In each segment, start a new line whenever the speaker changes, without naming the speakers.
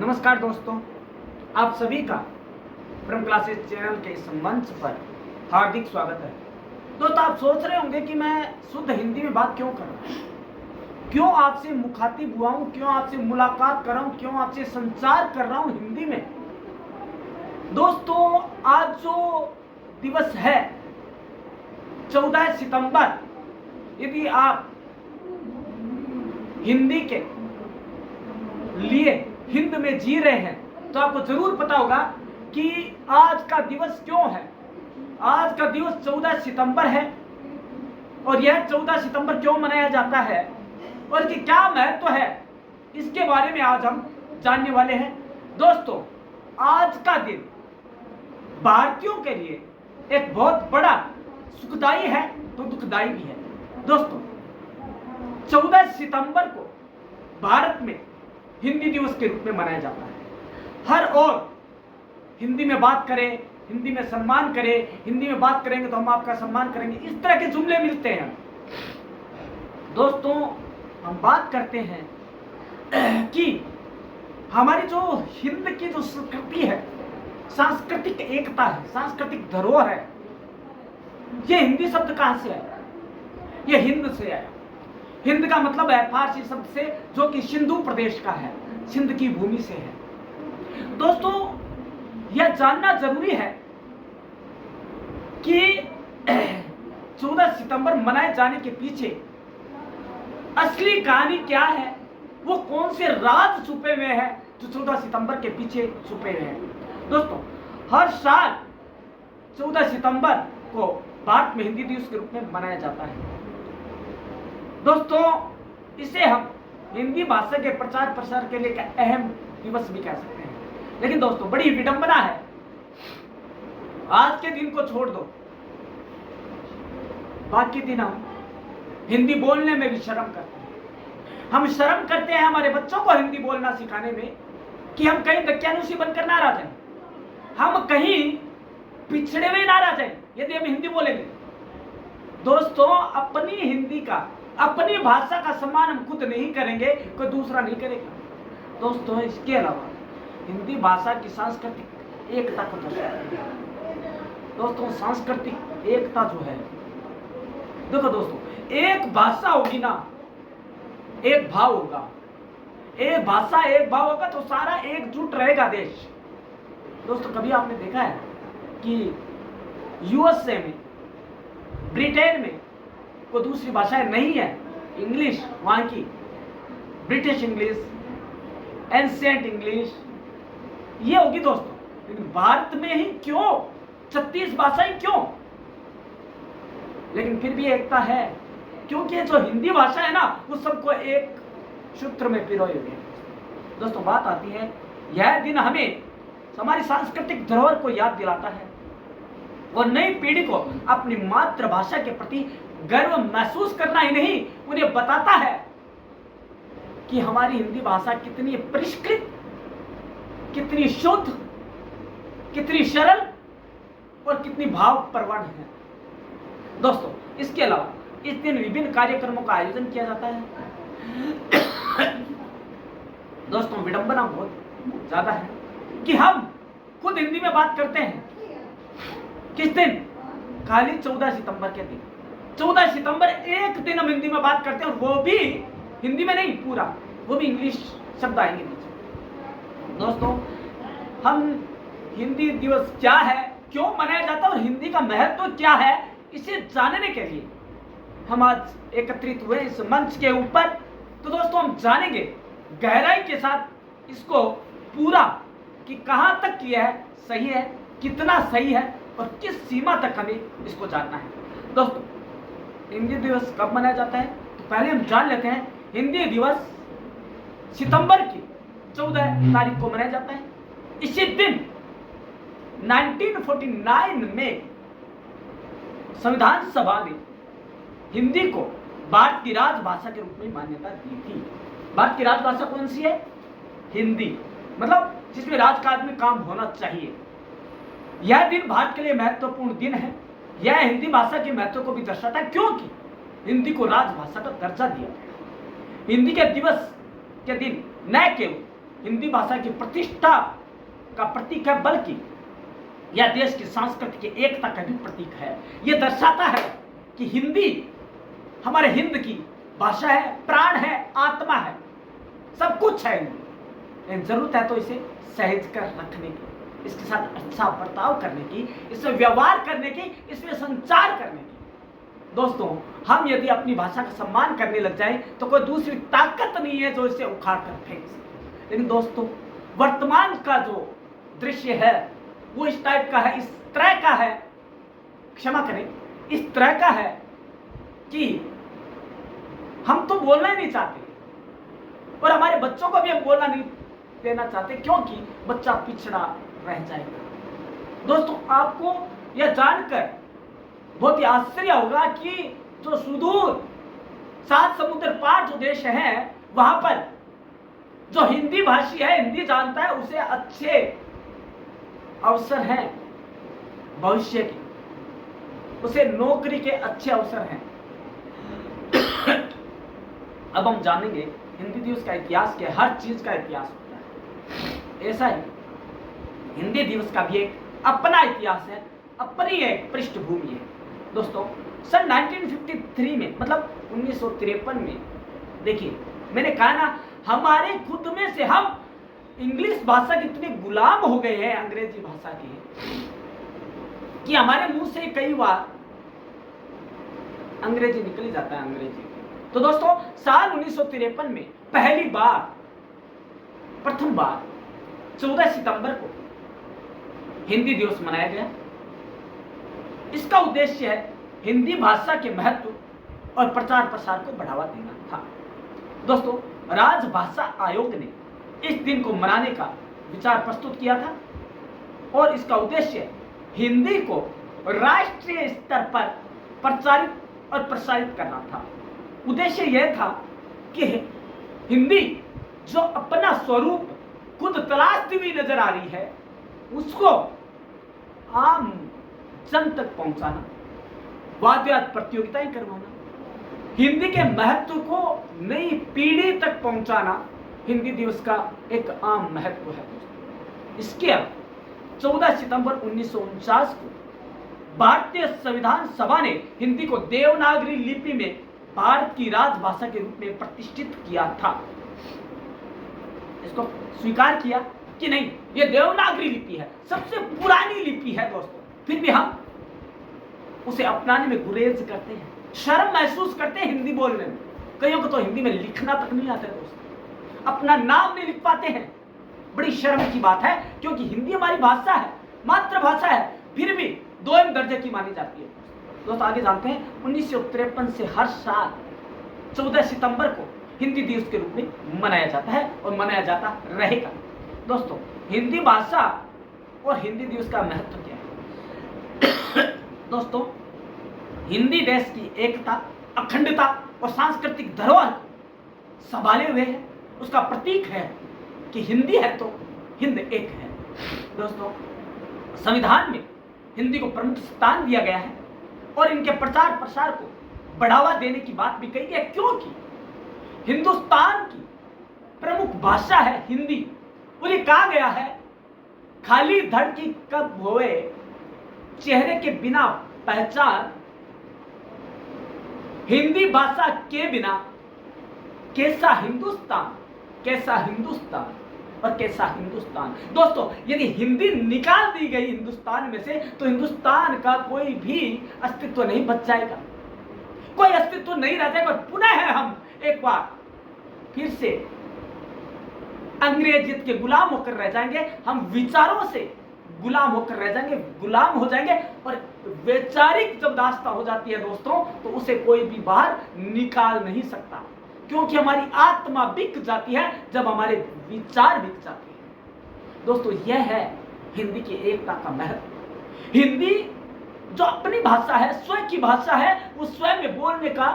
नमस्कार दोस्तों, आप सभी का फ्रॉम क्लासेस चैनल के इस मंच पर हार्दिक स्वागत है। दोस्तों, आप सोच रहे होंगे कि मैं शुद्ध हिंदी में बात क्यों कर रहा हूँ, क्यों आपसे मुखातिब हुआ हूँ, क्यों आपसे मुलाकात कर रहा हूँ, क्यों आपसे संचार कर रहा हूँ हिंदी में। दोस्तों, आज जो दिवस है 14 सितंबर, यदि आप हिंदी के लिए हिंद में जी रहे हैं तो आपको जरूर पता होगा कि आज का दिवस क्यों है। आज का दिवस 14 सितंबर है और यह 14 सितंबर क्यों मनाया जाता है और इसकी क्या महत्व है, इसके बारे में आज हम जानने वाले हैं। दोस्तों, आज का दिन भारतीयों के लिए एक बहुत बड़ा सुखदायी है तो दुखदायी भी है। दोस्तों, 14 सितंबर को भारत में हिंदी दिवस के रूप में मनाया जाता है। हर ओर हिंदी में बात करें, हिंदी में सम्मान करें, हिंदी में बात करेंगे तो हम आपका सम्मान करेंगे, इस तरह के जुमले मिलते हैं। दोस्तों, हम बात करते हैं कि हमारी जो हिंद की जो संस्कृति है, सांस्कृतिक एकता है, सांस्कृतिक धरोहर है, ये हिंदी शब्द कहां से आया? ये हिंद से आया। हिंद का मतलब है फारसी शब्द से, जो कि सिंधु प्रदेश का है, सिंध की भूमि से है। दोस्तों, यह जानना जरूरी है कि 14 सितंबर मनाए जाने के पीछे असली कहानी क्या है, वो कौन से राज छुपे हुए हैं जो 14 सितंबर के पीछे छुपे हुए हैं। दोस्तों, हर साल 14 सितंबर को भारत में हिंदी दिवस के रूप में मनाया जाता है। दोस्तों, इसे हम हिंदी भाषा के प्रचार प्रसार के लिए एक अहम दिवस भी कह सकते हैं। लेकिन दोस्तों, बड़ी विडंबना है, आज के दिन को छोड़ दो, बाकी दिन हम हिंदी बोलने में भी शर्म करते हैं। हम शर्म करते हैं हमारे बच्चों को हिंदी बोलना सिखाने में कि हम कहीं दकियानुसी बनकर ना रह जाएं, हम कहीं पिछड़े हुए ना रह जाएं यदि हम हिंदी बोलेंगे। दोस्तों, अपनी हिंदी का, अपनी भाषा का सम्मान हम खुद नहीं करेंगे, कोई दूसरा नहीं करेगा। दोस्तों, इसके अलावा हिंदी भाषा की सांस्कृतिक एकता को दर्शाती है। दोस्तों, सांस्कृतिक एकता जो है, देखो दोस्तों, एक भाषा होगी ना, एक भाव होगा, एक भाषा एक भाव होगा तो सारा एकजुट रहेगा देश। दोस्तों, कभी आपने देखा है कि यूएसए में, ब्रिटेन में कोई दूसरी भाषाएं नहीं है? इंग्लिश वहां की, ब्रिटिश इंग्लिश, एंशिएंट इंग्लिश, ये होगी दोस्तों। लेकिन भारत में ही क्यों 36 भाषाएं क्यों? लेकिन फिर भी एकता है, क्योंकि जो हिंदी भाषा है ना, वो सबको एक सूत्र में पिरोए हुए है। दोस्तों, बात आती है, यह दिन हमें हमारी सांस्कृतिक धरोहर को याद दिलाता है और नई पीढ़ी को अपनी मातृभाषा के प्रति गर्व महसूस करना ही नहीं, उन्हें बताता है कि हमारी हिंदी भाषा कितनी परिष्कृत, कितनी शुद्ध, कितनी सरल और कितनी भावप्रवण है। दोस्तों, इसके अलावा इस दिन विभिन्न कार्यक्रमों का आयोजन किया जाता है। दोस्तों, विडंबना बहुत ज्यादा है कि हम खुद हिंदी में बात करते हैं। किस दिन? खाली 14 सितंबर के दिन। 14 सितंबर एक दिन हम हिंदी में बात करते हैं, और वो भी हिंदी में नहीं पूरा, वो भी इंग्लिश शब्द आएंगे नीचे। दोस्तों, हम हिंदी दिवस क्या है, क्यों मनाया जाता है और हिंदी का महत्व क्या है, इसे जानने के लिए हम आज एकत्रित हुए इस मंच के ऊपर। तो दोस्तों, हम जानेंगे गहराई के साथ इसको पूरा कि कहां तक किया है सही है, कितना सही है और किस सीमा तक हमें इसको जानना है। दोस्तों, हिंदी दिवस कब मनाया जाता है, तो पहले हम जान लेते हैं। हिंदी दिवस सितंबर की 14 तारीख को मनाया जाता है। इसी दिन 1949 में संविधान सभा ने हिंदी को भारत की राजभाषा के रूप में मान्यता दी थी। भारत की राजभाषा कौन सी है? हिंदी, मतलब जिसमें राजकाज में काम होना चाहिए। यह दिन भारत के लिए महत्वपूर्ण दिन है। यह हिंदी भाषा के महत्व को भी दर्शाता है, क्योंकि हिंदी को राजभाषा का दर्जा दिया गया। हिंदी के दिवस के दिन न केवल हिंदी भाषा की प्रतिष्ठा का प्रतीक है, बल्कि यह देश की सांस्कृतिक एकता का भी प्रतीक है। यह दर्शाता है कि हिंदी हमारे हिंद की भाषा है, प्राण है, आत्मा है, सब कुछ है हिंदी। लेकिन जरूरत है तो इसे सहेज कर रखने की, इसके साथ अच्छा बर्ताव करने की, इसमें व्यवहार करने की, इसमें संचार करने की। दोस्तों, हम यदि अपनी भाषा का सम्मान करने लग जाएं तो कोई दूसरी ताकत नहीं है जो इसे उखाड़ कर फेंक सके। लेकिन दोस्तों, वर्तमान का जो दृश्य है वो इस टाइप का है, इस तरह का है, क्षमा करें, इस तरह का है कि हम तो बोलना ही नहीं चाहते और हमारे बच्चों को भी हम बोलना नहीं देना चाहते, क्योंकि बच्चा पिछड़ा रह जाएगा। दोस्तों, आपको यह जानकर बहुत ही आश्चर्य होगा कि जो सुदूर 7 समुद्र पार जो देश है, वहां पर जो हिंदी भाषी है, हिंदी जानता है, उसे अच्छे अवसर हैं भविष्य के, उसे नौकरी के अच्छे अवसर हैं। अब हम जानेंगे हिंदी दिवस का इतिहास क्या है। हर चीज का इतिहास होता है, ऐसा ही हिंदी दिवस का भी एक अपना इतिहास है, अपनी एक पृष्ठभूमि है। दोस्तों, सन 1953 में, मतलब 1953 में, देखिए मैंने कहा ना, हमारे खुद में से हम इंग्लिश भाषा के इतने गुलाम हो गए हैं, अंग्रेजी भाषा के, कि हमारे मुंह से कई बार अंग्रेजी निकल ही जाता है, अंग्रेजी। तो दोस्तों, साल 1953 में पहली बार, प्रथम बार 14 सितंबर को हिंदी दिवस मनाया गया। इसका उद्देश्य है हिंदी भाषा के महत्व और प्रचार प्रसार को बढ़ावा देना था। दोस्तों, राजभाषा आयोग ने इस दिन को मनाने का विचार प्रस्तुत किया था और इसका उद्देश्य हिंदी को राष्ट्रीय स्तर पर प्रचारित और प्रसारित करना था। उद्देश्य यह था कि हिंदी जो अपना स्वरूप खुद तलाशती हुई नजर आ रही है, उसको आम जन तक पहुंचाना, वाद प्रतियोगिताएं करवाना, हिंदी के महत्व को नई पीढ़ी तक पहुंचाना हिंदी दिवस का एक आम महत्व है। इसके अब 14 सितंबर 1949 को भारतीय संविधान सभा ने हिंदी को देवनागरी लिपि में भारत की राजभाषा के रूप में प्रतिष्ठित किया था। इसको स्वीकार किया कि नहीं, यह देवनागरी लिपि है, सबसे पुरानी लिपि है दोस्तों, फिर भी हम उसे अपनाने में गुरेज करते हैं, शर्म महसूस करते हैं हिंदी बोलने में। कईयों को तो हिंदी में लिखना तक नहीं आता है दोस्तों, अपना नाम नहीं लिख पाते हैं। बड़ी शर्म की बात है, क्योंकि हिंदी हमारी भाषा है, मातृभाषा है, फिर भी 2 दर्जे की मानी जाती है। दोस्तों, आगे जानते हैं 1953 से हर साल 14 सितंबर को हिंदी दिवस के रूप में मनाया जाता है और मनाया जाता रहेगा। दोस्तों, हिंदी भाषा और हिंदी दिवस का महत्व क्या है? दोस्तों, हिंदी देश की एकता, अखंडता और सांस्कृतिक धरोहर संभाले हुए है, उसका प्रतीक है कि हिंदी है तो हिंद एक है। दोस्तों, संविधान में हिंदी को प्रमुख स्थान दिया गया है और इनके प्रचार प्रसार को बढ़ावा देने की बात भी कही है, क्योंकि हिंदुस्तान की प्रमुख भाषा है हिंदी। और ये कहा गया है, खाली धड़ की कब होए चेहरे के बिना पहचान, हिंदी भाषा के बिना कैसा हिंदुस्तान, कैसा हिंदुस्तान और कैसा हिंदुस्तान। दोस्तों, यदि हिंदी निकाल दी गई हिंदुस्तान में से तो हिंदुस्तान का कोई भी अस्तित्व नहीं बच जाएगा, कोई अस्तित्व नहीं रह जाएगा। पुनः हम एक बार फिर से अंग्रेजियत के गुलाम होकर रह जाएंगे, हम विचारों से गुलाम होकर रह जाएंगे, गुलाम हो जाएंगे। और वैचारिक जब दास्ता हो जाती है दोस्तों, तो उसे कोई भी बाहर निकाल नहीं सकता, क्योंकि हमारी आत्मा बिक जाती है जब हमारे विचार बिक जाते हैं। दोस्तों, यह है हिंदी की एकता का महत्व। हिंदी जो अपनी भाषा है, स्वयं की भाषा है, वो स्वयं में बोलने का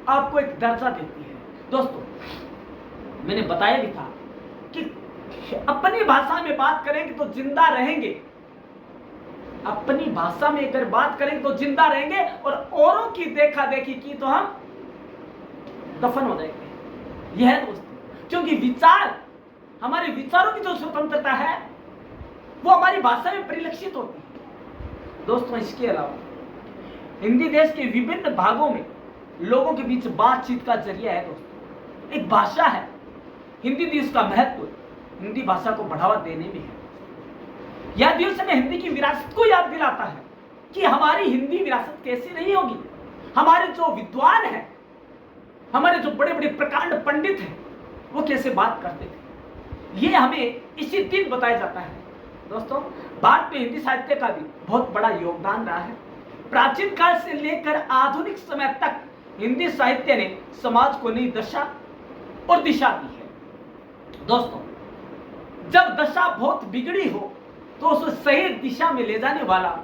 आपको एक दर्जा देती है। दोस्तों, मैंने बताया भी था कि अपनी भाषा में बात करेंगे तो जिंदा रहेंगे, अपनी भाषा में अगर बात करेंगे तो जिंदा रहेंगे, और औरों की देखा देखी की तो हम दफन हो जाएंगे। यह है दोस्तों, क्योंकि विचार हमारे विचारों की जो स्वतंत्रता है वो हमारी भाषा में परिलक्षित होती है। दोस्तों इसके अलावा हिंदी देश के विभिन्न भागों में लोगों के बीच बातचीत का जरिया है। दोस्तों एक भाषा है। हिंदी देश का महत्व हिंदी भाषा को बढ़ावा देने में है। यह दिवस हमें हिंदी की विरासत को याद दिलाता है कि हमारी हिंदी विरासत कैसी नहीं होगी। हमारे जो विद्वान हैं, हमारे जो बड़े बड़े प्रकांड पंडित हैं, वो कैसे बात करते थे, ये हमें इसी दिन बताया जाता है। दोस्तों भारत में हिंदी साहित्य का भी बहुत बड़ा योगदान रहा है। प्राचीन काल से लेकर आधुनिक समय तक हिंदी साहित्य ने समाज को नई दशा और दिशा दी है। दोस्तों जब दशा बहुत बिगड़ी हो तो उसे सही दिशा में ले जाने वाला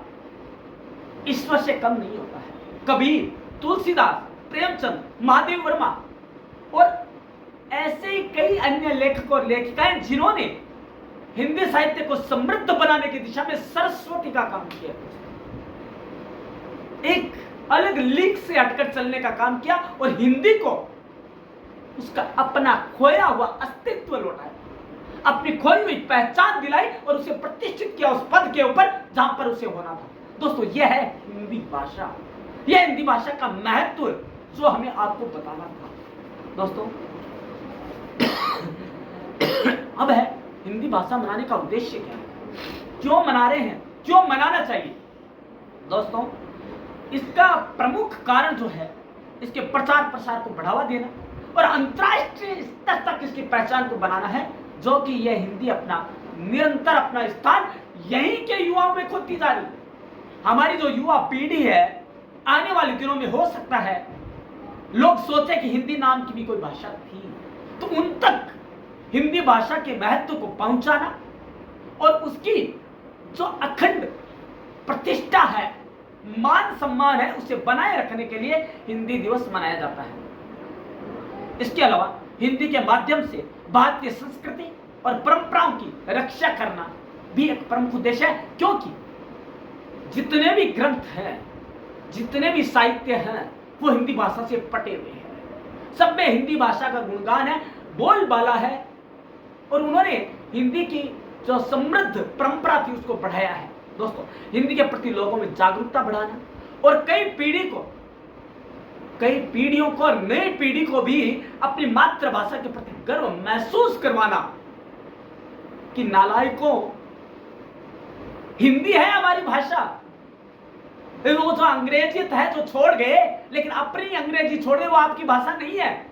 ईश्वर से कम नहीं होता है। कबीर, तुलसीदास, प्रेमचंद, महादेव वर्मा और ऐसे ही कई अन्य लेखक और लेखिकाएं जिन्होंने हिंदी साहित्य को समृद्ध बनाने की दिशा में सरस्वती का काम किया, एक अलग लीग से हटकर चलने का काम किया और हिंदी को उसका अपना खोया हुआ अस्तित्व लौटाया, अपनी खोई हुई पहचान दिलाई और उसे प्रतिष्ठित किया उस पद के ऊपर जहां पर उसे होना था। दोस्तों यह है हिंदी भाषा, यह हिंदी भाषा का महत्व जो हमें आपको बताना था। दोस्तों अब है हिंदी भाषा मनाने का उद्देश्य क्या है, क्यों मना रहे हैं, क्यों मनाना चाहिए। दोस्तों इसका प्रमुख कारण जो है इसके प्रचार प्रसार को बढ़ावा देना और अंतर्राष्ट्रीय स्तर तक इसकी पहचान को बनाना है, जो कि यह हिंदी अपना निरंतर अपना स्थान यहीं के युवाओं में खोती जा रही है। हमारी जो युवा पीढ़ी है आने वाले दिनों में हो सकता है लोग सोचे कि हिंदी नाम की भी कोई भाषा थी, तो उन तक हिंदी भाषा के महत्व को पहुंचाना और उसकी जो अखंड प्रतिष्ठा है, मान सम्मान है, उसे बनाए रखने के लिए हिंदी दिवस मनाया जाता है। इसके अलावा हिंदी के माध्यम से भारतीय संस्कृति और परंपराओं की रक्षा करना भी एक प्रमुख उद्देश्य है, क्योंकि जितने भी ग्रंथ हैं, जितने भी साहित्य हैं, वो हिंदी भाषा से पटे हुए हैं। सब में हिंदी भाषा का गुणगान है, बोलबाला है और उन्होंने हिंदी की जो समृद्ध परंपरा थी उसको बढ़ाया है। दोस्तों हिंदी के प्रति लोगों में जागरूकता बढ़ाना और कई पीढ़ियों को और नई पीढ़ी को भी अपनी मातृभाषा के प्रति गर्व महसूस करवाना कि नालायकों, हिंदी है हमारी भाषा। वो जो अंग्रेजियत है जो छोड़ गए, लेकिन अपनी अंग्रेजी छोड़े, वो आपकी भाषा नहीं है,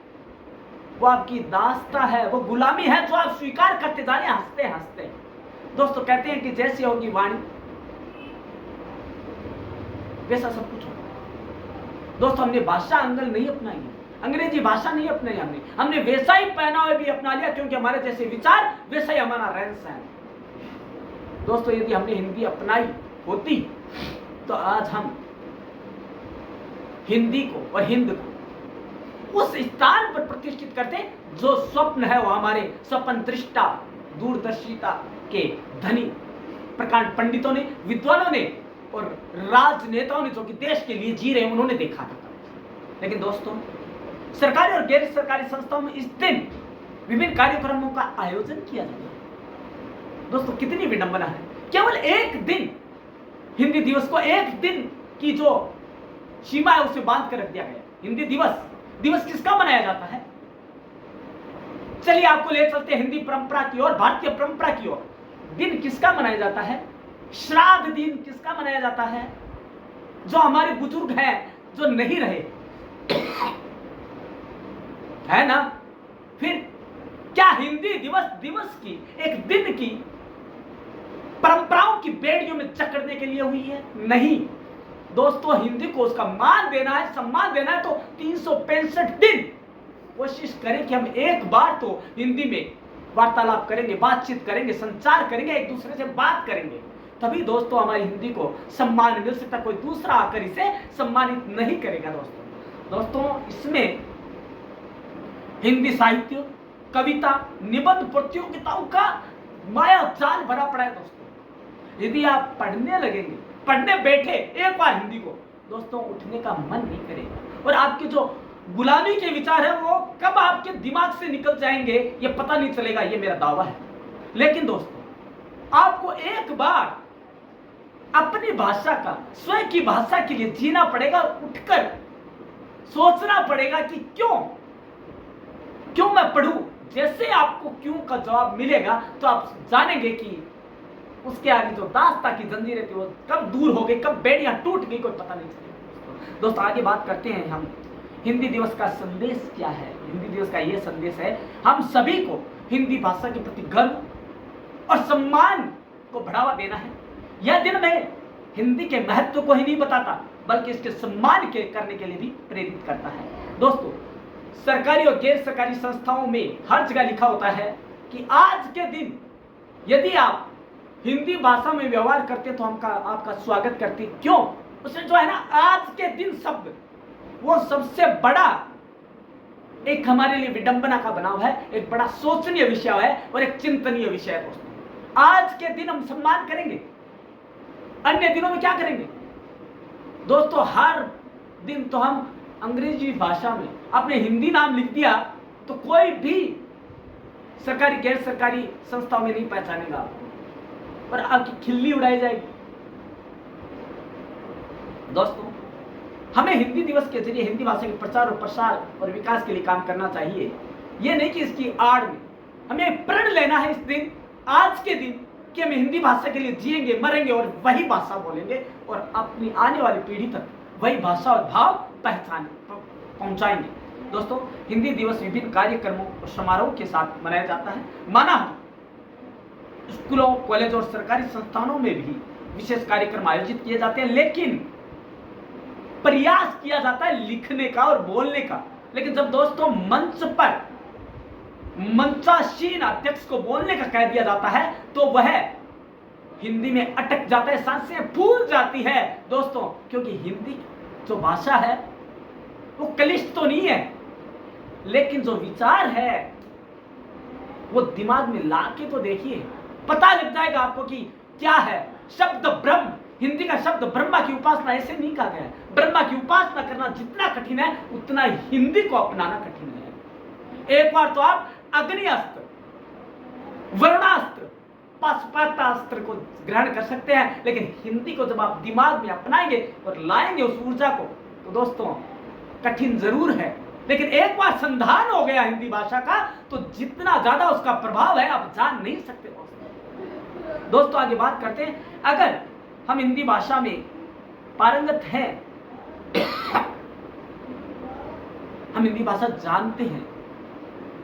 वो आपकी दास्ता है, वो गुलामी है जो आप स्वीकार करते जा रहे हैं हंसते हंसते। दोस्तों कहते हैं कि जैसी होगी वाणी वैसा सब कुछ होगा। दोस्तों हमने भाषा अंगल नहीं अपनाई, अंग्रेजी भाषा नहीं अपनाई, हमने वैसा ही पहनावा भी अपना लिया, क्योंकि हमारे जैसे विचार वैसा ही हमारा रहन सहन। दोस्तों यदि हमने हिंदी अपनाई होती तो आज हम हिंदी को और हिंद को उस स्थान पर प्रतिष्ठित करते जो स्वप्न है, वो हमारे स्वप्न दृष्टा दूरदर्शिता के धनी प्रकांड पंडितों ने, विद्वानों ने और राजनेताओं ने, जो कि देश के लिए जी रहे हैं, उन्होंने देखा था। लेकिन दोस्तों सरकारी और गैर सरकारी संस्थाओं में इस दिन विभिन्न कार्यक्रमों का आयोजन किया जाता है। दोस्तों कितनी विडंबना है, केवल एक दिन हिंदी दिवस को, एक दिन की जो सीमा है उसे बांध कर रख दिया गया। हिंदी दिवस किसका मनाया जाता है? चलिए आपको ले चलते हैं हिंदी परंपरा की ओर, भारतीय परंपरा की ओर। दिन किसका मनाया जाता है? श्राद्ध दिन किसका मनाया जाता है? जो हमारे बुजुर्ग हैं, जो नहीं रहे, है ना। फिर क्या हिंदी दिवस की, एक दिन की परंपराओं की बेड़ियों में जकड़ने के लिए हुई है? नहीं दोस्तों, हिंदी को उसका मान देना है, सम्मान देना है, तो 365 दिन कोशिश करें कि हम एक बार तो हिंदी में वार्तालाप करेंगे, बातचीत करेंगे, संचार करेंगे, एक दूसरे से बात करेंगे, तभी दोस्तों हमारी हिंदी को सम्मान मिल सकता। कोई दूसरा आकर इसे सम्मानित नहीं करेगा। दोस्तों इसमें हिंदी साहित्य, कविता, निबंध प्रतियोगिताओं का माया जाल भरा पड़ा है। दोस्तों यदि आप पढ़ने लगेंगे, पढ़ने बैठे एक बार हिंदी को, दोस्तों उठने का मन नहीं करेगा और आपके जो गुलामी के विचार है वो कब आपके दिमाग से निकल जाएंगे ये पता नहीं चलेगा, ये मेरा दावा है। लेकिन दोस्तों आपको एक बार अपनी भाषा का, स्वयं की भाषा के लिए जीना पड़ेगा, उठकर सोचना पड़ेगा कि क्यों मैं पढ़ूं। जैसे आपको क्यों का जवाब मिलेगा तो आप जानेंगे कि उसके आगे जो दास्ता की जंजीरें थी वो कब दूर हो गई, कब बेड़ियां टूट गई, कोई पता नहीं चलेगा। दोस्तों आगे बात करते हैं हम हिंदी दिवस का संदेश क्या है। हिंदी दिवस का ये संदेश है, हम सभी को हिंदी भाषा के प्रति गर्व और सम्मान को बढ़ावा देना है। यह दिन में हिंदी के महत्व को ही नहीं बताता बल्कि इसके सम्मान के करने के लिए भी प्रेरित करता है। दोस्तों सरकारी और गैर सरकारी संस्थाओं में हर जगह लिखा होता है कि आज के दिन यदि आप हिंदी भाषा में व्यवहार करते तो हम आपका स्वागत करते। क्यों? उसमें जो है ना आज के दिन शब्द वो सबसे बड़ा एक हमारे लिए विडंबना का बना हुआ है, एक बड़ा सोचनीय विषय है और एक चिंतनीय विषय है। दोस्तों आज के दिन हम सम्मान करेंगे, अन्य दिनों में क्या करेंगे? दोस्तों हर दिन तो हम अंग्रेजी भाषा में अपने हिंदी नाम लिख दिया तो कोई भी सरकारी गैर सरकारी संस्थाओं में नहीं पहचानेगा आपको, पर आपकी खिल्ली उड़ाई जाएगी। दोस्तों हमें हिंदी दिवस के जरिए हिंदी भाषा के प्रचार और प्रसार और विकास के लिए काम करना चाहिए। यह नहीं कि इसकी आड़ में हमें प्रण लेना है इस दिन, आज के दिन, कि हम हिंदी भाषा के लिए जिएंगे, मरेंगे और वही भाषा बोलेंगे और अपनी आने वाली पीढ़ी तक वही भाषा और भाव पहुंचाएंगे। दोस्तों हिंदी दिवस विभिन्न कार्यक्रमों और समारोह के साथ मनाया जाता है। माना स्कूलों, कॉलेज और सरकारी संस्थानों में भी विशेष कार्यक्रम आयोजित किए जाते हैं, लेकिन प्रयास किया जाता है लिखने का और बोलने का। लेकिन जब दोस्तों मंच पर मंचासीन अध्यक्ष को बोलने का कह दिया जाता है तो वह हिंदी में अटक जाता है, सांसें फूल जाती है। दोस्तों क्योंकि हिंदी जो भाषा है वो क्लिष्ट तो नहीं है, लेकिन जो विचार है वो दिमाग में ला के तो देखिए, पता लग जाएगा आपको कि क्या है। शब्द ब्रह्म, हिंदी का शब्द ब्रह्मा की उपासना ऐसे नहीं कहा गया है। ब्रह्मा की उपासना करना जितना कठिन है उतना हिंदी को अपनाना कठिन है। एक बार तो आप अग्नि अस्त्र, वर्णास्त्र, पाशुपतास्त्र को ग्रहण कर सकते हैं, लेकिन हिंदी को जब आप दिमाग में अपनाएंगे और लाएंगे उस ऊर्जा को तो दोस्तों कठिन जरूर है, लेकिन एक बार संधान हो गया हिंदी भाषा का तो जितना ज्यादा उसका प्रभाव है आप जान नहीं सकते। दोस्तों आगे बात करते हैं, अगर हम हिंदी भाषा में पारंगत हैं, हम हिंदी भाषा जानते हैं,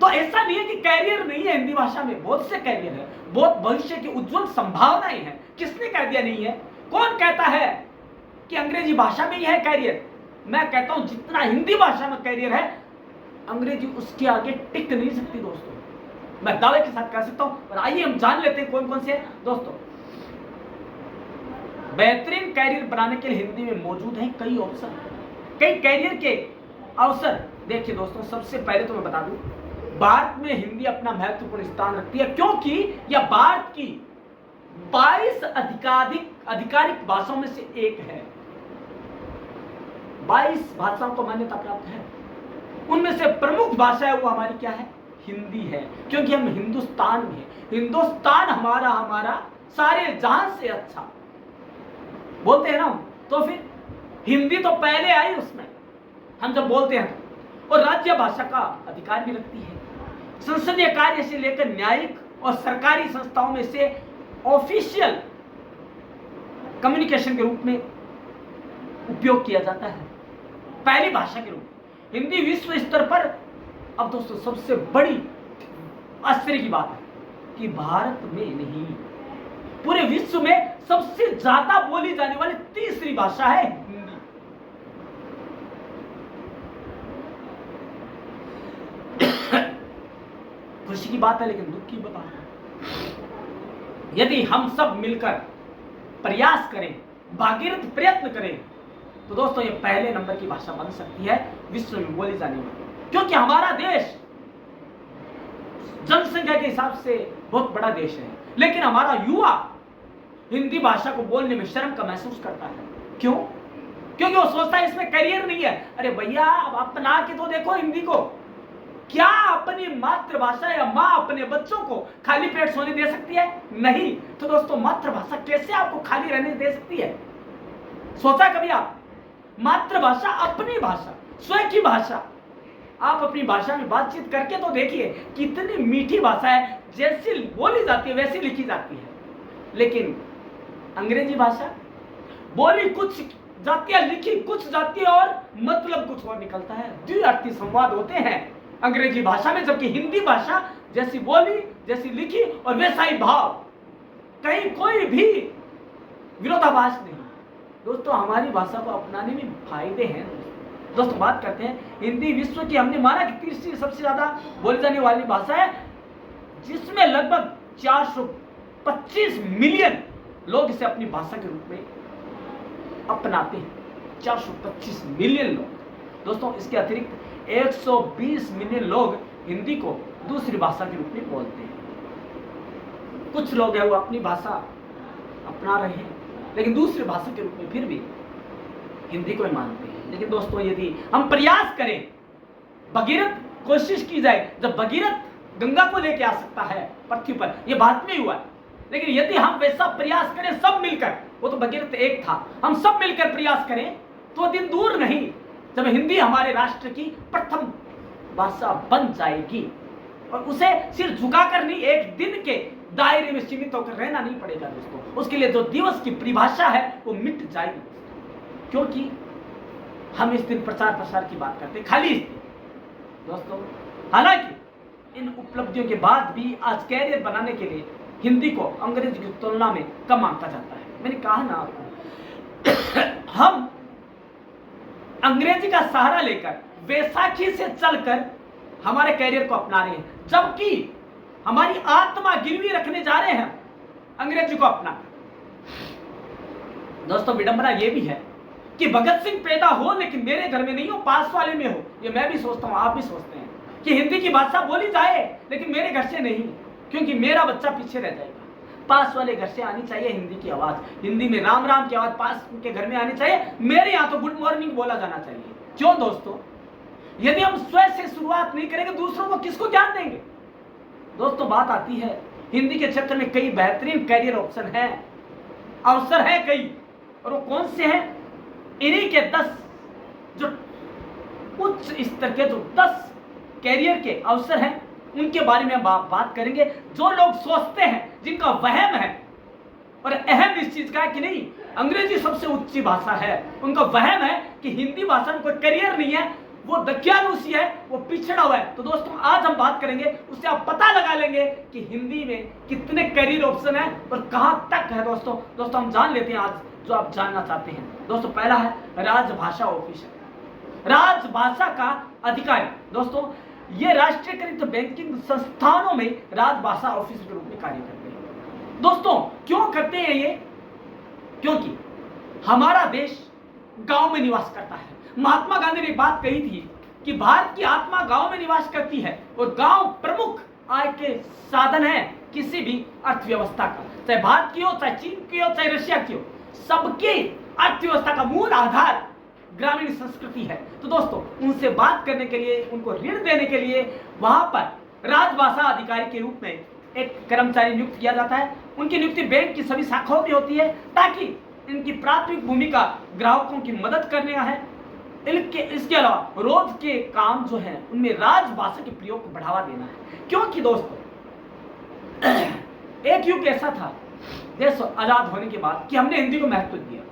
तो ऐसा नहीं है कि कैरियर नहीं है हिंदी भाषा में, बहुत से कैरियर है, बहुत भविष्य की उज्जवल संभावनाएं हैं। किसने कह दिया नहीं है? कौन कहता है कि अंग्रेजी भाषा में ही है कैरियर? मैं कहता हूं जितना हिंदी भाषा में कैरियर है अंग्रेजी उसके आगे टिक नहीं सकती। दोस्तों मैं दावे के साथ कह सकता हूं, और आइए हम जान लेते हैं कौन कौन से हैं। दोस्तों बेहतरीन कैरियर बनाने के लिए हिंदी में मौजूद हैं कई ऑप्शन, कई कैरियर के अवसर। देखिए दोस्तों सबसे पहले तो मैं बता दूं, भारत में हिंदी अपना महत्वपूर्ण स्थान रखती है क्योंकि यह भारत की 22 आधिकारिक भाषाओं में से एक है। 22 भाषाओं को मान्यता प्राप्त है, उनमें से प्रमुख भाषा है वो हमारी क्या है? हिंदी है, क्योंकि हम हिंदुस्तान में हैं। हिंदुस्तान हमारा सारे जहां से अच्छा बोलते हैं ना, तो फिर हिंदी तो पहले आई उसमें हम जब बोलते हैं, और राज्य भाषा का अधिकार भी रखती है। संसदीय कार्य से लेकर न्यायिक और सरकारी संस्थाओं में से ऑफिशियल कम्युनिकेशन के रूप में उपयोग किया जाता है, पहली भाषा के रूप में हिंदी विश्व स्तर पर। अब दोस्तों सबसे बड़ी आश्चर्य की बात है कि भारत में नहीं, पूरे विश्व में सबसे ज्यादा बोली जाने वाली तीसरी भाषा है हिंदी। खुशी की बात है लेकिन दुख की बात है, यदि हम सब मिलकर प्रयास करें, भागीरथ प्रयत्न करें तो दोस्तों ये पहले नंबर की भाषा बन सकती है विश्व में बोली जाने वाली। क्योंकि हमारा देश जनसंख्या के हिसाब से बहुत बड़ा देश है, लेकिन हमारा युवा हिंदी भाषा को बोलने में शर्म का महसूस करता है। क्यों? क्योंकि वो सोचता है इसमें करियर नहीं है। अरे भैया, अब अपना के तो देखो हिंदी को। क्या अपनी मातृभाषा या माँ अपने बच्चों को खाली पेट सोने दे सकती है? नहीं। तो दोस्तों, मातृभाषा कैसे आपको खाली रहने दे सकती है? सोचा कभी आप? मातृभाषा अपनी भाषा, स्वयं की भाषा। आप अपनी भाषा में बातचीत करके तो देखिए, कितनी मीठी भाषा है, जैसी बोली जाती है वैसी लिखी जाती है। लेकिन अंग्रेजी भाषा, बोली कुछ जाती है, लिखी कुछ जाती है और मतलब कुछ और निकलता है। द्विअर्थी संवाद होते हैं अंग्रेजी भाषा में, जबकि हिंदी भाषा जैसी बोली, जैसी लिखी और वैसा ही भाव, कहीं कोई भी विरोधाभास नहीं। दोस्तों, हमारी भाषा को अपनाने में फायदे हैं। दोस्तों, बात करते हैं हिंदी। विश्व की, हमने माना कि तीसरी सबसे ज्यादा बोली जाने वाली भाषा है, जिसमें लगभग 425 मिलियन लोग इसे अपनी भाषा के रूप में अपनाते हैं। 425 मिलियन लोग। दोस्तों, इसके अतिरिक्त 120 मिलियन लोग हिंदी को दूसरी भाषा के रूप में बोलते हैं। कुछ लोग हैं वो अपनी भाषा अपना रहे हैं, लेकिन दूसरी भाषा के रूप में फिर भी हिंदी को ही मानते हैं। लेकिन दोस्तों, यदि हम प्रयास करें, भगीरथ कोशिश की जाए, जब भगीरथ गंगा को लेके आ सकता है पृथ्वी पर, यह भारत में हुआ, लेकिन यदि हम वैसा प्रयास करें सब मिलकर, वो तो भगीरथ एक था, हम सब मिलकर प्रयास करें तो दिन दूर नहीं जब हिंदी हमारे राष्ट्र की प्रथम भाषा बन जाएगी। और उसे सिर झुकाकर नहीं, एक दिन के दायरे में सीमित होकर रहना नहीं पड़ेगा दोस्तों। उसके लिए जो दिवस की परिभाषा है वो मिट जाएगी, क्योंकि हम इस दिन प्रचार प्रसार की बात करते हैं, खाली इस दिन। दोस्तों, हालांकि इन उपलब्धियों के बाद भी आज कैरियर बनाने के लिए हिंदी को अंग्रेजी की तुलना में कम आंका जाता है। मैंने कहा ना आपको, हम अंग्रेजी का सहारा लेकर वैसाखी से चलकर हमारे कैरियर को अपना रहे हैं, जबकि हमारी आत्मा गिरवी रखने जा रहे हैं अंग्रेजी को अपना। दोस्तों, विडंबना यह भी है कि भगत सिंह पैदा हो लेकिन मेरे घर में नहीं हो, पास वाले में हो। ये मैं भी सोचता हूं, आप भी सोचते हैं कि हिंदी की भाषा बोली जाए लेकिन मेरे घर से नहीं, क्योंकि मेरा बच्चा पीछे रह जाएगा। पास वाले घर से आनी चाहिए हिंदी की आवाज, हिंदी में राम राम की आवाज पास के घर में आनी चाहिए। मेरे यहाँ तो गुड मॉर्निंग बोला जाना चाहिए। क्यों दोस्तों? यदि हम स्वयं से शुरुआत नहीं करेंगे, दूसरों को किसको ज्ञान देंगे? दोस्तों, बात आती है हिंदी के क्षेत्र में कई बेहतरीन कैरियर ऑप्शन हैं, अवसर है कई, और वो कौन से हैं? इन्हीं के 10 जो उच्च स्तर के, जो 10 कैरियर के अवसर हैं, उनके बारे में हम बात करेंगे। जो लोग सोचते हैं, जिनका वहम है और अहम इस चीज का है कि नहीं अंग्रेजी सबसे उच्च भाषा है, उनका वहम है कि हिंदी भाषा में कोई करियर नहीं है, वो दकियानुसी है, वो पिछड़ा हुआ है। तो दोस्तों, आज हम बात करेंगे, उससे आप पता लगा लेंगे कि हिंदी में कितने करियर ऑप्शन है और कहां तक है। दोस्तों हम जान लेते हैं आज जो आप जानना चाहते हैं। दोस्तों, पहला है राजभाषा ऑफिसर, राजभाषा का अधिकारी। दोस्तों, ये राष्ट्रीयकृत बैंकिंग संस्थानों में राजभाषा ऑफिसर के रूप में कार्य करते हैं। दोस्तों, क्यों करते हैं ये? क्योंकि हमारा देश गांव में निवास करता है। महात्मा गांधी ने एक बात कही थी कि भारत की आत्मा गांव में निवास करती है और गांव प्रमुख आय के साधन है किसी भी अर्थव्यवस्था का, चाहे भारत की हो, चाहे चीन की हो, चाहे रशिया की हो। सबकी अर्थव्यवस्था का मूल आधार ग्रामीण संस्कृति है। तो दोस्तों, उनसे बात करने के लिए, उनको ऋण देने के लिए वहां पर राजभाषा अधिकारी के रूप में एक कर्मचारी नियुक्त किया जाता है। उनकी नियुक्ति बैंक की सभी शाखाओं में होती है, ताकि इनकी प्राथमिक भूमिका ग्राहकों की मदद करने का है। इसके अलावा रोज के काम जो है उनमें राजभाषा के प्रयोग को बढ़ावा देना है। क्योंकि दोस्तों, एक युग ऐसा था देश आजाद होने के बाद कि हमने हिंदी को महत्व दिया,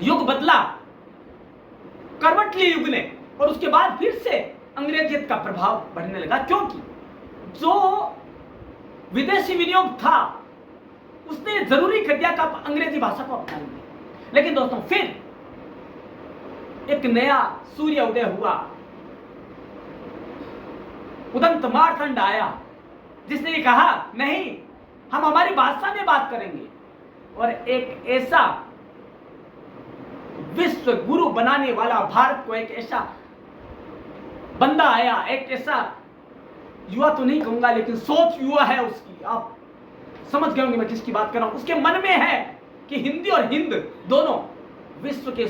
युग बदला, करवट ली युग ने, और उसके बाद फिर से अंग्रेजियत का प्रभाव बढ़ने लगा, क्योंकि जो विदेशी विनियोग था उसने जरूरी कर दिया कि आप अंग्रेजी भाषा को अपनाएंगे। लेकिन दोस्तों, फिर एक नया सूर्य उदय हुआ, उदंत मार्तंड आया, जिसने ये कहा नहीं, हम हमारी भाषा में बात करेंगे। और एक ऐसा विश्व गुरु बनाने वाला, भारत को एक ऐसा बंदा आया, एक ऐसा युवा तो नहीं कहूंगा लेकिन सोच युवा है उसकी, आप समझ गए होंगे मैं किसकी बात कर रहा हूं। उसके मन में है कि हिंदी और हिंद दोनों विश्व के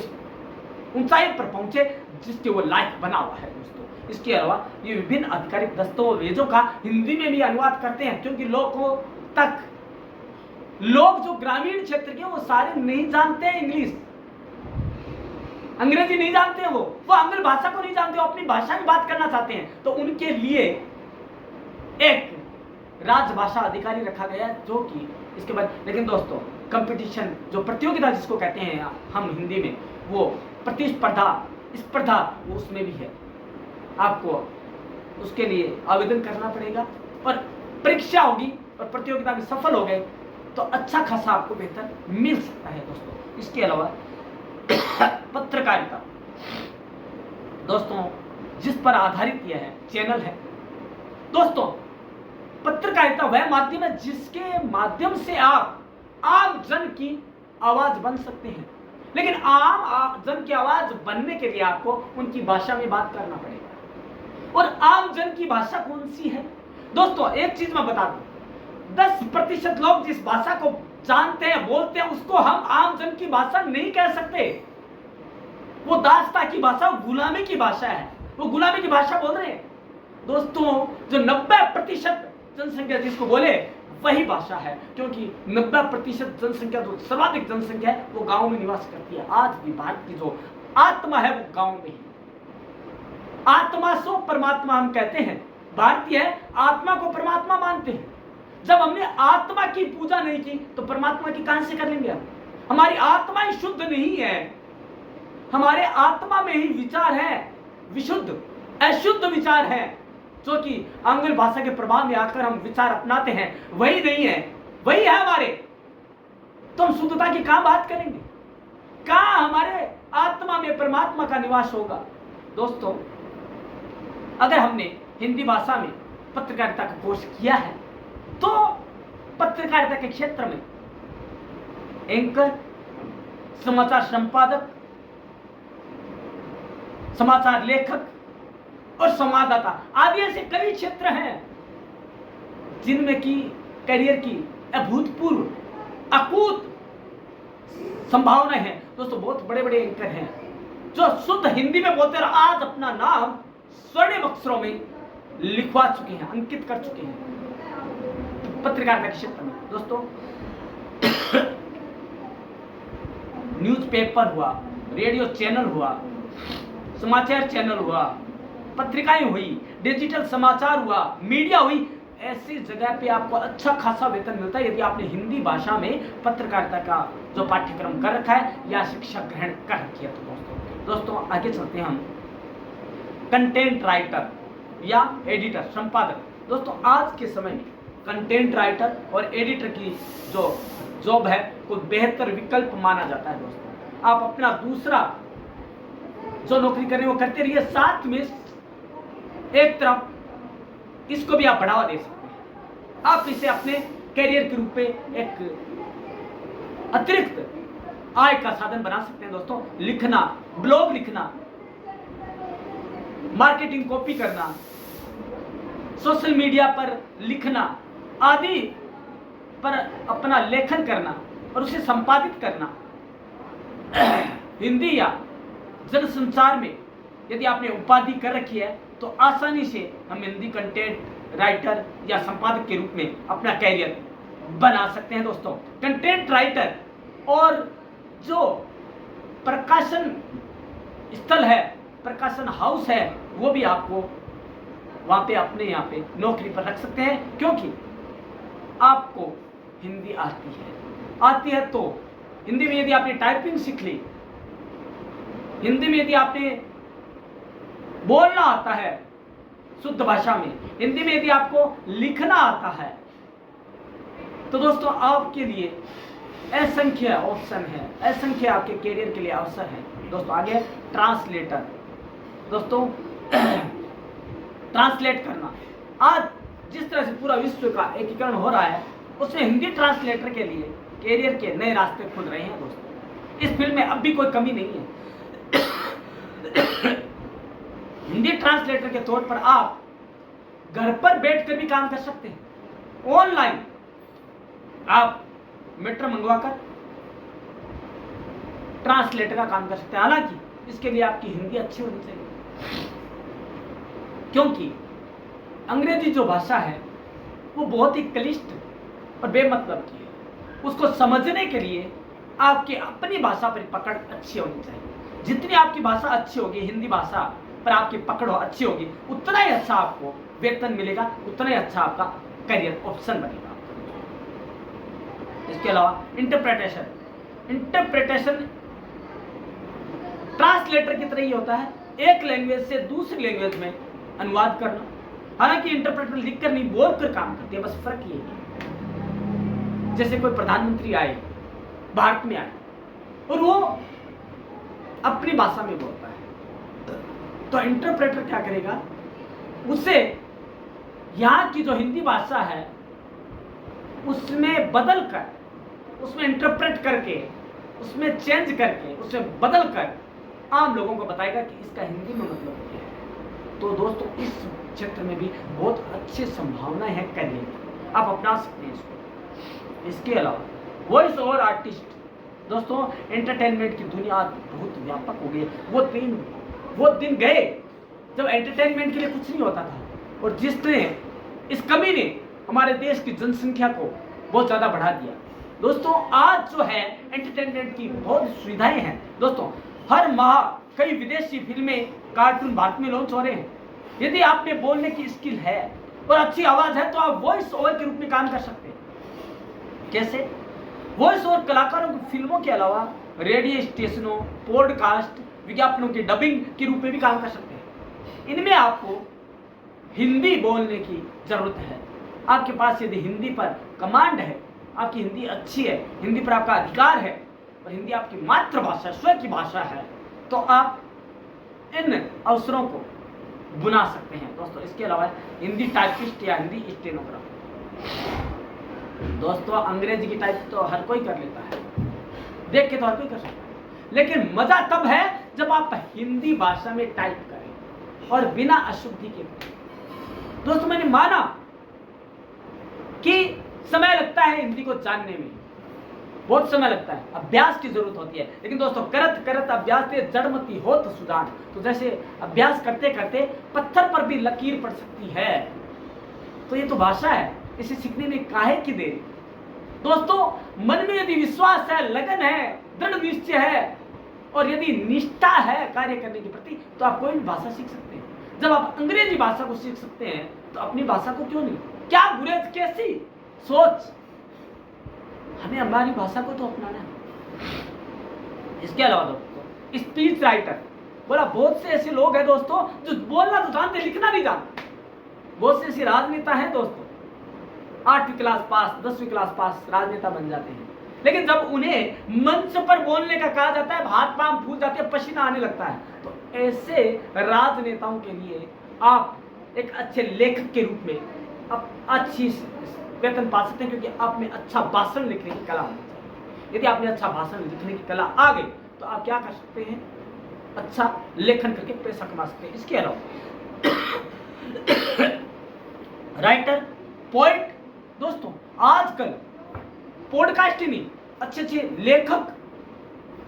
ऊंचाई पर पहुंचे जिसके वो लायक बना हुआ है दोस्तों। इसके अलावा ये विभिन्न आधिकारिक दस्तावेजों का हिंदी में भी अनुवाद करते हैं, क्योंकि लोग जो ग्रामीण क्षेत्र के वो सारे नहीं जानते हैं इंग्लिश, अंग्रेजी नहीं जानते हैं, वो आंग्ल भाषा को नहीं जानते, वो अपनी भाषा में बात करना चाहते हैं। तो उनके लिए एक राजभाषा अधिकारी रखा गया जो कि इसके बाद, लेकिन दोस्तों कंपटीशन जो प्रतियोगिता जिसको कहते हैं हम हिंदी में, वो स्पर्धा वो उसमें भी है। आपको उसके लिए आवेदन करना पड़ेगा और परीक्षा होगी और प्रतियोगिता में सफल हो गए तो अच्छा खासा आपको वेतन मिल सकता है दोस्तों। इसके अलावा पत्रकारिता दोस्तों जिस पर आधारित यह है चैनल है दोस्तों, पत्रकारिता वह माध्यम है जिसके माध्यम से आप आम जन की आवाज बन सकते हैं। लेकिन आम जन की आवाज बनने के लिए आपको उनकी भाषा में बात करना पड़ेगा। और आम जन की भाषा कौन सी है दोस्तों? एक चीज मैं बता दूं, 10% लोग जिस भाषा को जानते हैं बोलते हैं उसको हम आम जन की भाषा नहीं कह सकते। वो दास्ता की भाषा, गुलामी की भाषा है, वो गुलामी की भाषा बोल रहे हैं दोस्तों। जो 90% जनसंख्या जिसको बोले वही भाषा है, क्योंकि 90% जनसंख्या जो सर्वाधिक जनसंख्या है वो गांव में निवास करती है। आज भी भारत की जो आत्मा है वो गांव में ही, आत्मा सो परमात्मा हम कहते हैं। भारतीय आत्मा को परमात्मा मानते हैं। जब हमने आत्मा की पूजा नहीं की तो परमात्मा की कहां से कर लेंगे हम? हमारी आत्मा ही शुद्ध नहीं है, हमारे आत्मा में ही विचार है विशुद्ध, अशुद्ध विचार है, जो कि आंग्ल भाषा के प्रभाव में आकर हम विचार अपनाते हैं, वही नहीं है, वही है हमारे। तो हम शुद्धता की कहां बात करेंगे? कहां हमारे आत्मा में परमात्मा का निवास होगा? दोस्तों अगर हमने हिंदी भाषा में पत्रकारिता का कोर्स किया है तो पत्रकारिता के क्षेत्र में एंकर, समाचार संपादक, समाचार लेखक और संवाददाता आदि ऐसे कई क्षेत्र हैं जिनमें की करियर की अभूतपूर्व अकूत संभावनाएं हैं दोस्तों। बहुत बड़े बड़े एंकर हैं जो शुद्ध हिंदी में बोलते और आज अपना नाम स्वर्णिम अक्षरों में लिखवा चुके हैं, अंकित कर चुके हैं पत्रकारिता के क्षेत्र में दोस्तों। न्यूज़पेपर हुआ, रेडियो चैनल हुआ, समाचार चैनल हुआ, पत्रिकाएं हुई, डिजिटल समाचार हुआ, मीडिया हुई, ऐसी जगह पे आपको अच्छा खासा वेतन मिलता है यदि आपने हिंदी भाषा में पत्रकारिता का जो पाठ्यक्रम कर रखा है या शिक्षा ग्रहण कर रखी है। तो दोस्तों आगे चलते हैं हम कंटेंट राइटर या एडिटर, संपादक। दोस्तों आज के समय में कंटेंट राइटर और एडिटर की जो जॉब है कोई बेहतर विकल्प माना जाता है दोस्तों। आप अपना दूसरा जो नौकरी कर रहे हो करते रहिए, साथ में एक तरफ इसको भी आप बढ़ावा दे सकते हैं। आप इसे अपने करियर के रूप में एक अतिरिक्त आय का साधन बना सकते हैं दोस्तों। लिखना, ब्लॉग लिखना, मार्केटिंग कॉपी करना, सोशल मीडिया पर लिखना आदि पर अपना लेखन करना और उसे संपादित करना, हिंदी या जनसंचार में यदि आपने उपाधि कर रखी है तो आसानी से हम हिंदी कंटेंट राइटर या संपादक के रूप में अपना कैरियर बना सकते हैं दोस्तों। कंटेंट राइटर और जो प्रकाशन स्थल है, प्रकाशन हाउस है, वो भी आपको वहां पे अपने यहाँ पे नौकरी पर रख सकते हैं, क्योंकि आपको हिंदी आती है तो हिंदी में यदि आपने टाइपिंग सीख ली, हिंदी में यदि आपने बोलना आता है शुद्ध भाषा में, हिंदी में यदि आपको लिखना आता है, तो दोस्तों आपके लिए असंख्य ऑप्शन है, असंख्य आपके करियर के लिए अवसर है दोस्तों। आगे ट्रांसलेटर दोस्तों, ट्रांसलेट करना। आज जिस तरह से पूरा विश्व का एकीकरण हो रहा है उसमें हिंदी ट्रांसलेटर के लिए करियर के नए रास्ते खुल रहे हैं दोस्तों। इस फील्ड में अब भी कोई कमी नहीं है। हिंदी ट्रांसलेटर के तौर पर आप घर पर बैठकर भी काम कर सकते हैं। ऑनलाइन आप मीटर मंगवाकर ट्रांसलेटर का काम कर सकते हैं। हालांकि इसके लिए आपकी हिंदी अच्छी होनी चाहिए, क्योंकि अंग्रेजी जो भाषा है वो बहुत ही क्लिष्ट और बेमतलब की है। उसको समझने के लिए आपकी अपनी भाषा पर पकड़ अच्छी होनी चाहिए। जितनी आपकी भाषा अच्छी होगी, हिंदी भाषा पर आपकी पकड़ अच्छी होगी, उतना ही अच्छा आपको वेतन मिलेगा, उतना ही अच्छा आपका करियर ऑप्शन बनेगा। इसके अलावा इंटरप्रिटेशन ट्रांसलेटर की तरह ही होता है, एक लैंग्वेज से दूसरी लैंग्वेज में अनुवाद करना। हालांकि इंटरप्रेटर लिख कर नहीं, बोल कर काम करते हैं, बस फर्क ये है। जैसे कोई प्रधानमंत्री आए, भारत में आए और वो अपनी भाषा में बोलता है, तो इंटरप्रेटर क्या करेगा, उसे यहाँ की जो हिंदी भाषा है उसमें बदल कर, उसमें इंटरप्रेट करके, उसमें चेंज करके, उसमें बदल कर आम लोगों को बताएगा कि इसका हिंदी में मतलब क्या है। तो दोस्तों इस क्षेत्र में भी बहुत अच्छी संभावनाएं हैं करियर की, आप अपना सकते हैं इसको। इसके अलावा वॉइस ओवर आर्टिस्ट, दोस्तों एंटरटेनमेंट की दुनिया बहुत व्यापक हो गई। वो दिन गए जब एंटरटेनमेंट के लिए कुछ नहीं होता था, और जिसने इस कमी ने हमारे देश की जनसंख्या को बहुत ज्यादा बढ़ा दिया। दोस्तों आज जो है एंटरटेनमेंट की बहुत सुविधाएं हैं। दोस्तों हर माह कई विदेशी फिल्में, कार्टून भारत में लॉन्च हो रहे हैं। यदि आप में बोलने की स्किल है और अच्छी आवाज है तो आप वॉइस ओवर के रूप में काम कर सकते हैं। कैसे? वॉइस ओवर कलाकारों की फिल्मों के अलावा रेडियो स्टेशनों, पॉडकास्ट, विज्ञापनों के डबिंग के रूप में भी काम कर सकते हैं। इनमें आपको हिंदी बोलने की जरूरत है। आपके पास यदि हिंदी पर कमांड है, आपकी हिंदी अच्छी है, हिंदी पर आपका अधिकार है और हिंदी आपकी मातृभाषा, स्वयं की भाषा है, तो आप इन अवसरों को बुना सकते हैं। दोस्तों इसके अलावा हिंदी टाइपिस्ट या हिंदी स्टेनोग्राफर। दोस्तों अंग्रेजी की टाइप तो हर कोई कर लेता है, देख के तो हर कोई कर सकता है, लेकिन मजा तब है जब आप हिंदी भाषा में टाइप करें और बिना अशुद्धि के। दोस्तों मैंने माना कि समय लगता है हिंदी को जानने में, बहुत समय लगता है, अभ्यास की जरूरत होती है, लेकिन दोस्तों करत करत अभ्यास से जड़मती होत सुजान। तो जैसे अभ्यास करते करते पत्थर पर भी लकीर पड़ सकती है। तो ये तो भाषा है, इसे सीखने में काहे की देरी। दोस्तों मन में यदि विश्वास है, लगन है, दृढ़ निश्चय है और यदि निष्ठा है कार्य करने के प्रति, तो आप कोई भी भाषा सीख सकते हैं। जब आप अंग्रेजी भाषा को सीख सकते हैं तो अपनी भाषा को क्यों नहीं? क्या गुरेज कैसी सोच, हमें हमारी भाषा को तो अपनाना है। इसके अलावा दोस्तों स्पीच राइटर, बोला बहुत से ऐसे लोग हैं दोस्तों जो बोलना तो जानते, लिखना नहीं जानते। बहुत से ऐसे राजनेता हैं दोस्तों, 8वीं क्लास पास, 10वीं क्लास पास राजनेता बन जाते हैं, लेकिन जब उन्हें मंच पर बोलने का कहा जाता है, हाथ पांव फूल जाते हैं, पसीना आने लगता है। तो ऐसे राजनेताओं के लिए आप एक अच्छे लेखक के रूप में आप अच्छी वेतन पा सकते हैं, क्योंकि आप में अच्छा भाषण लिखने की कला होनी चाहिए। यदि आपने अच्छा भाषण लिखने की कला आ गई तो आप क्या कर सकते हैं, अच्छा लेखन करके पैसा कमा सकते हैं। इसके अलावा राइटर, पोएट, दोस्तों आजकल पॉडकास्ट ही नहीं, अच्छे अच्छे लेखक,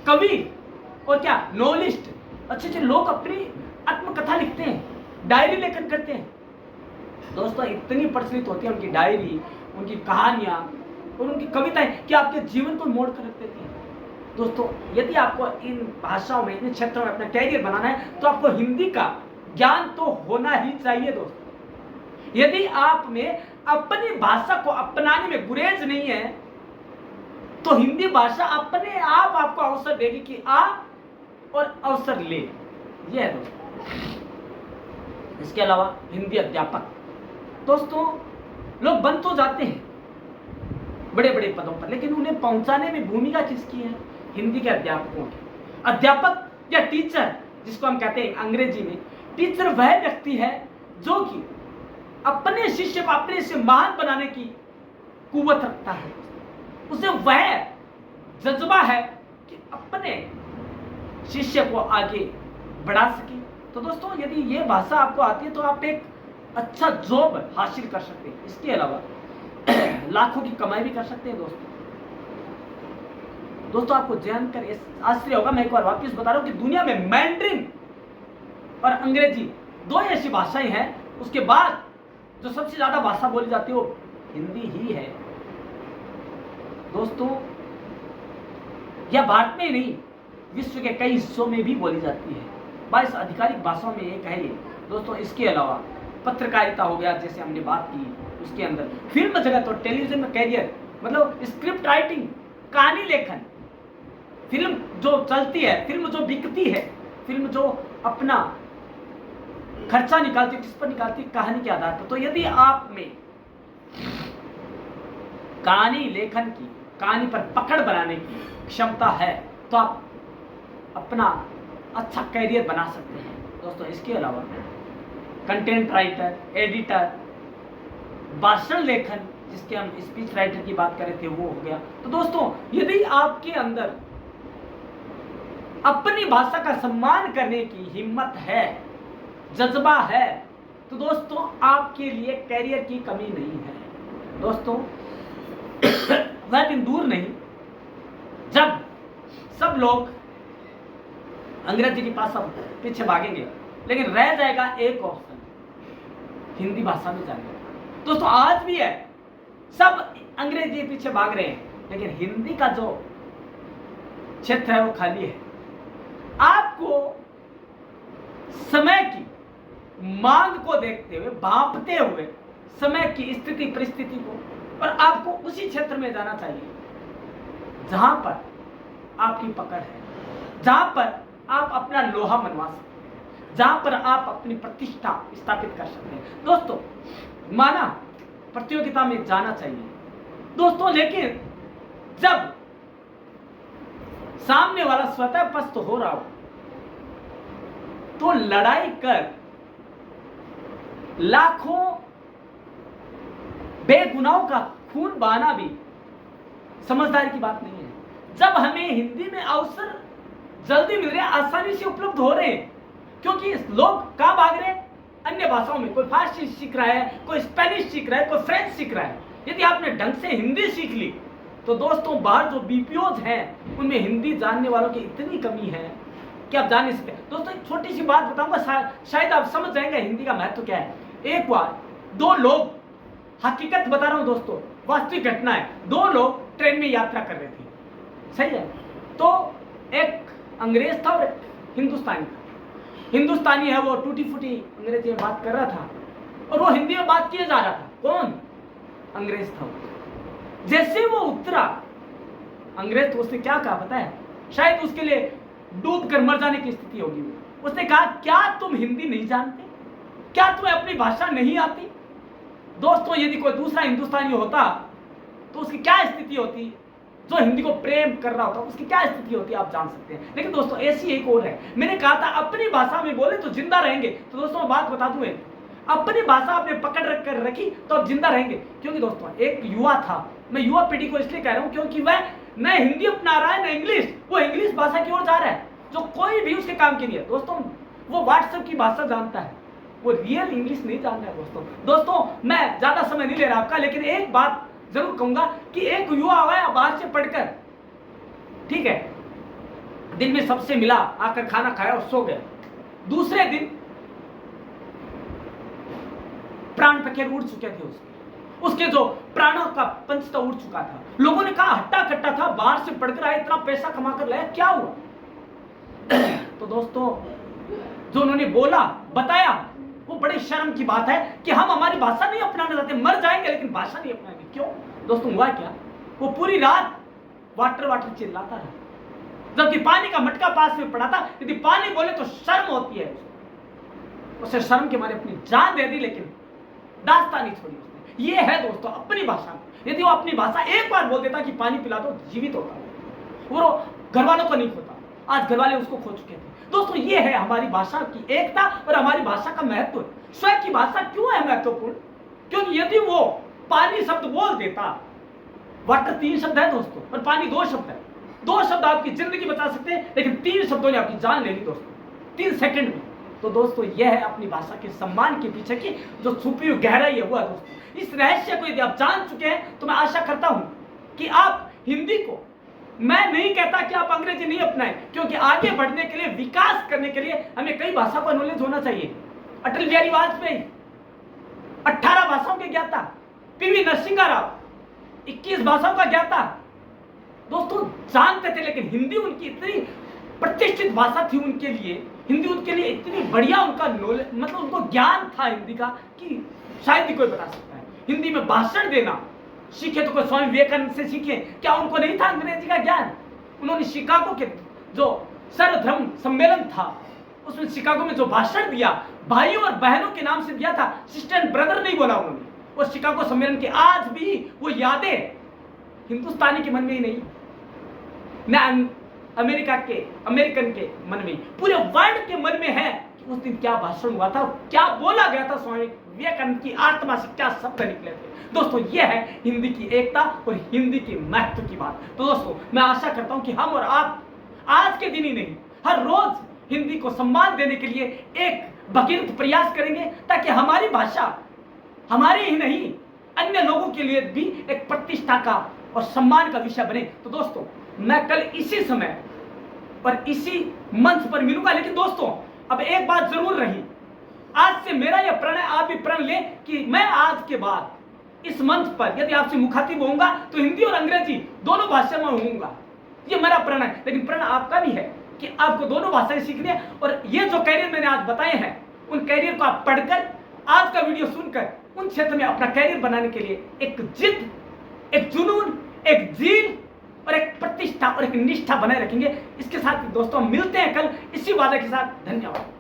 कवि और क्या नॉवेलिस्ट, अच्छे अच्छे लोग अपनी आत्मकथा लिखते हैं, डायरी लेखन करते हैं। दोस्तों इतनी प्रचलित होती है उनकी डायरी, उनकी कहानियां और उनकी कविताएं कि आपके जीवन को मोड़ कर रख देती हैं। दोस्तों यदि आपको इन भाषाओं में, इन क्षेत्रों में अपना कैरियर बनाना है तो आपको हिंदी का ज्ञान तो होना ही चाहिए। दोस्तों यदि आप में अपनी भाषा को अपनाने में गुरेज नहीं है तो हिंदी भाषा अपने आप आपको अवसर देगी कि आप और अवसर ले। यह है दोस्तों। इसके अलावा हिंदी अध्यापक, दोस्तों लोग बन तो जाते हैं बड़े बड़े पदों पर, लेकिन उन्हें पहुंचाने में भूमिका किसकी है? हिंदी के अध्यापकों की। अध्यापक या टीचर जिसको हम कहते हैं अंग्रेजी में, टीचर वह व्यक्ति है जो कि अपने शिष्य को अपने से महान बनाने की कुव्वत रखता है, उसे वह जज्बा है कि अपने शिष्य को आगे बढ़ा सके। तो दोस्तों यदि ये भाषा आपको आती है तो आप एक अच्छा जॉब हासिल कर सकते हैं। इसके अलावा लाखों की कमाई भी कर सकते हैं। दोस्तों आपको जानकर आश्चर्य होगा, मैं एक बार वापस बता रहा हूं कि दुनिया में मैंड्रिन और अंग्रेजी दो ही ऐसी भाषाएं हैं, उसके बाद जो सबसे ज्यादा भाषा बोली जाती है वो हिंदी ही है। दोस्तों यह भारत में ही नहीं, विश्व के कई हिस्सों में भी बोली जाती है। 22 आधिकारिक भाषाओं में एक है ये। दोस्तों इसके अलावा पत्रकारिता हो गया, जैसे हमने बात की, उसके अंदर फिल्म जगत और टेलीविजन में कैरियर, मतलब स्क्रिप्ट राइटिंग, कहानी लेखन, फिल्म जो चलती है, फिल्म जो बिकती है, फिल्म जो अपना खर्चा निकालती है, किस पर निकालती है? कहानी के आधार पर। तो यदि आप में कहानी लेखन की, कहानी पर पकड़ बनाने की क्षमता है तो आप अपना अच्छा कैरियर बना सकते हैं। दोस्तों इसके अलावा कंटेंट राइटर, एडिटर, भाषण लेखन, जिसके हम स्पीच राइटर की बात कर रहे थे, वो हो गया। तो दोस्तों यदि आपके अंदर अपनी भाषा का सम्मान करने की हिम्मत है, जज्बा है, तो दोस्तों आपके लिए कैरियर की कमी नहीं है। दोस्तों वह दिन दूर नहीं जब सब लोग अंग्रेजी के पास सब पीछे भागेंगे, लेकिन रह जाएगा एक ऑप्शन, हिंदी भाषा में जाने का। दोस्तों आज भी है, सब अंग्रेजी के पीछे भाग रहे हैं, लेकिन हिंदी का जो क्षेत्र है वो खाली है। आपको समय की मांग को देखते हुए, भांपते हुए समय की स्थिति परिस्थिति को, और आपको उसी क्षेत्र में जाना चाहिए जहां पर आपकी पकड़ है, जहां पर आप अपना लोहा मनवा सकते हैं, जहां पर आप अपनी प्रतिष्ठा स्थापित कर सकते हैं। दोस्तों माना प्रतियोगिता में जाना चाहिए दोस्तों, लेकिन जब सामने वाला स्वतः पस्त हो रहा हो तो लड़ाई कर लाखों बेगुनाहों का खून बहाना भी समझदारी की बात नहीं है। जब हमें हिंदी में अवसर जल्दी मिल रहे हैं, आसानी से उपलब्ध हो रहे हैं, क्योंकि लोग कहां भाग रहे हैं? अन्य भाषाओं में। कोई फारसी सीख रहा है, कोई स्पेनिश सीख रहा है, कोई फ्रेंच सीख रहा है। यदि आपने ढंग से हिंदी सीख ली तो दोस्तों बाहर जो बीपीओज हैं उनमें हिंदी जानने वालों की इतनी कमी है कि आप जान नहीं सकते। दोस्तों एक छोटी सी बात बताऊंगा, शायद आप समझ जाएंगे हिंदी का महत्व क्या है। एक बार दो लोग, हकीकत बता रहा हूं दोस्तों, वास्तविक घटना है, दो लोग ट्रेन में यात्रा कर रहे थे, सही है। तो एक अंग्रेज था और एक हिंदुस्तानी था। हिंदुस्तानी है वो टूटी फूटी अंग्रेजी में बात कर रहा था और वो हिंदी में बात किए जा रहा था। कौन? अंग्रेज था। जैसे वो उतरा अंग्रेज, तो उसने क्या कहा पता है? शायद उसके लिए डूब कर मर जाने की स्थिति होगी। उसने कहा क्या तुम हिंदी नहीं जानते? क्या तुम्हें अपनी भाषा नहीं आती? दोस्तों यदि कोई दूसरा हिंदुस्तानी होता तो उसकी क्या स्थिति होती? जो हिंदी को प्रेम कर रहा होता उसकी क्या स्थिति होती आप जान सकते हैं। लेकिन दोस्तों ऐसी एक और है, मैंने कहा था अपनी भाषा में बोले तो जिंदा रहेंगे। तो दोस्तों मैं बात बता दूं, अपनी भाषा आपने पकड़ रख कर रखी तो आप जिंदा रहेंगे। क्योंकि दोस्तों एक युवा था, मैं युवा पीढ़ी को इसलिए कह रहा हूं क्योंकि वह न हिंदी अपना रहा है न इंग्लिश, वो इंग्लिश भाषा की ओर जा रहा है जो कोई भी उसके काम की नहीं है। दोस्तों वो व्हाट्सएप की भाषा जानता है, वो रियल इंग्लिश नहीं जानता है। दोस्तों मैं ज्यादा समय नहीं ले रहा आपका, लेकिन एक बात जरूर कहूंगा कि एक युवा आया बाहर से पढ़कर, ठीक है, दिन में सबसे मिला, आकर खाना खाया और सो गया। दूसरे दिन प्राण पखेर उड़ चुके थे उसके जो प्राणों का पंच तो उड़ चुका था। लोगों ने कहा हट्टा कट्टा था, बाहर से पढ़कर आया, इतना पैसा कमा कर लाया, क्या हुआ? तो दोस्तों जो उन्होंने बोला, बताया, वो बड़े शर्म की बात है कि हम हमारी भाषा नहीं अपनाना चाहते, मर जाएंगे लेकिन भाषा नहीं अपनाएंगे। क्यों? दोस्तों हुआ क्या? वो पूरी रात वाटर वाटर चिल्लाता रहा, जबकि पानी का मटका पास में पड़ा था। यदि पानी बोले तो शर्म होती है, उसे शर्म के मारे अपनी जान दे दी, लेकिन दास्तान नहीं छोड़ी उसने। ये है दोस्तों अपनी भाषा। यदि वो अपनी भाषा एक बार बोल देता कि पानी पिला दो, जीवित होता, वो घर वालों को नहीं खोता। आज घर वाले उसको खो चुके थे। दोस्तों ये है हमारी भाषा की एकता और हमारी भाषा का महत्व। स्वयं की भाषा क्यों है महत्वपूर्ण? क्योंकि यदि वो पानी शब्द बोल देता, वाटर 3 शब्द है दोस्तों और पानी 2 शब्द है। 2 शब्द आपकी जिंदगी बचा सकते हैं, लेकिन 3 शब्दों ने आपकी जान ले ली दोस्तों 3 सेकंड में। तो दोस्तों यह है अपनी भाषा के सम्मान के पीछे की जो छुपी हुई गहराई है वो है दोस्तों। इस रहस्य को यदि आप जान चुके हैं तो मैं आशा करता हूं कि आप हिंदी को मैं नहीं कहता कि आप अंग्रेजी नहीं अपनाएं, क्योंकि आगे बढ़ने के लिए, विकास करने के लिए हमें कई भाषा का नॉलेज होना चाहिए। अटल बिहारी वाजपेयी 18 भाषाओं के ज्ञाता, पीवी नरसिम्हा राव 21 भाषाओं का ज्ञाता। दोस्तों जानते थे, लेकिन हिंदी उनकी इतनी प्रतिष्ठित भाषा थी उनके लिए, हिंदी उनके लिए इतनी बढ़िया उनका नॉलेज, मतलब उनको ज्ञान था हिंदी का कि शायद ही कोई बता सकता है। हिंदी में भाषण देना सीखे तो कोई स्वामी विवेकानंद से सीखे, क्या उनको नहीं था अंग्रेजी का ज्ञान? उन्होंने शिकागो के जो सर्वधर्म सम्मेलन था उसमें शिकागो में जो भाषण दिया, भाइयों और बहनों के नाम से दिया था, सिस्टर एंड ब्रदर नहीं बोला उन्होंने। और शिकागो सम्मेलन के आज भी वो यादें हिंदुस्तानी के मन में ही नहीं, न अमेरिकन के मन में, पूरे वर्ल्ड के मन में है कि उस दिन क्या भाषण हुआ था, क्या बोला गया था, स्वामी विवेकानंद की आत्मा से क्या शब्द निकले थे। दोस्तों ये है हिंदी की एकता और हिंदी की महत्व की बात। तो दोस्तों मैं आशा करता हूं कि हम और आप आज के दिन ही नहीं, हर रोज हिंदी को सम्मान देने के लिए एक भगीरथ प्रयास करेंगे, ताकि हमारी भाषा हमारे ही नहीं अन्य लोगों के लिए भी एक प्रतिष्ठा का और सम्मान का विषय बने। तो दोस्तों मैं कल इसी समय पर इसी मंच पर मिलूंगा, लेकिन दोस्तों अब एक बात जरूर रही, आज से मेरा यह प्रण है, आप भी प्रण लें कि मैं आज के बाद इस मंच पर यदि आपसे मुखातिब होऊंगा तो हिंदी और अंग्रेजी दोनों भाषा में होऊंगा। ये मेरा प्रण है, लेकिन प्रण आपका भी है कि आपको दोनों भाषाएं सीखनी है। और ये जो कैरियर मैंने आज बताए हैं, उन कैरियर को आप पढ़कर, आज का वीडियो सुनकर उन क्षेत्र में अपना कैरियर बनाने के लिए एक जिद, एक जुनून, एक जील और एक प्रतिष्ठा और एक निष्ठा बनाए रखेंगे। इसके साथ दोस्तों मिलते हैं कल इसी वादे के साथ। धन्यवाद।